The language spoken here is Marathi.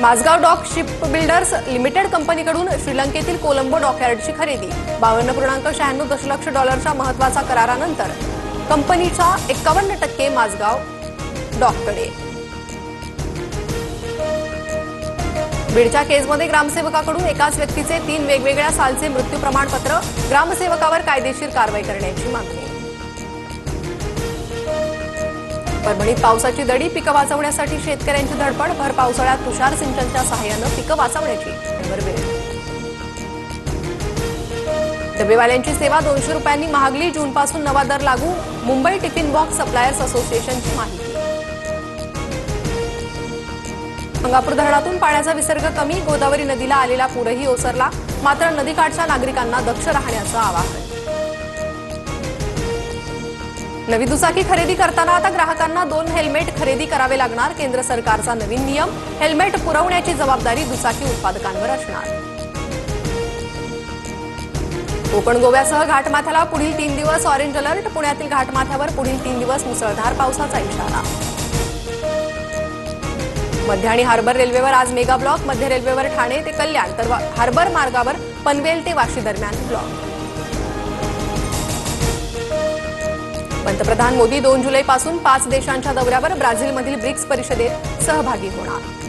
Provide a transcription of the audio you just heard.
Mazgaon dock ship builders limited कंपनीकडून श्रीलंकेतील कोलंबो डॉकयार्डची खरेदी 52.96 दशलक्ष डॉलरच्या महत्त्वाचा करारानंतर कंपनीचा 51% माझगाव डॉककडे। बीडच्या केसमध्ये ग्रामसेवकाकडून एकाच व्यक्तीचे 3 वेगवेगळ्या सालचे मृत्यू प्रमाणपत्र, ग्रामसेवकावर कायदेशीर कारवाई करण्याची मागणी। परभणीत पावसाची दडी, पिकं वाचवण्यासाठी शेतकऱ्यांची धडपड, भर पावसाळ्यात तुषार सिंचनच्या सहाय्यानं पिकं वाचवण्याची वेळ। डबेवाल्यांची सेवा 200 रुपयांनी महागली, जूनपासून नवा दर लागू, मुंबई टिफिन बॉक्स सप्लायर्स असोसिएशनची माहिती। गंगापूर धरणातून पाण्याचा विसर्ग कमी, गोदावरी नदीला आलेला पूरही ओसरला, मात्र नदीकाठच्या नागरिकांना दक्ष राहण्याचं आवाहन। नवी दुचाकी खरेदी करताना आता ग्राहकांना 2 हेल्मेट खरेदी करावे लागणार, केंद्र सरकारचा नवीन नियम, हेल्मेट पुरवण्याची जबाबदारी दुचाकी उत्पादकांवर असणार। कोकण गोव्यासह घाटमाथ्याला पुढील 3 दिवस ऑरेंज अलर्ट, पुण्यातील घाटमाथ्यावर पुढील 3 दिवस मुसळधार पावसाचा इशारा। मध्य आणि हार्बर रेल्वेवर आज मेगा ब्लॉक, मध्य रेल्वेवर ठाणे ते कल्याण तर हार्बर मार्गावर पनवेल ते वाशी दरम्यान ब्लॉक। पंतप्रधान मोदी 2 जुलैपासून 5 देशांच्या दौऱ्यावर, ब्राझीलमधील ब्रिक्स परिषदेत सहभागी होणार।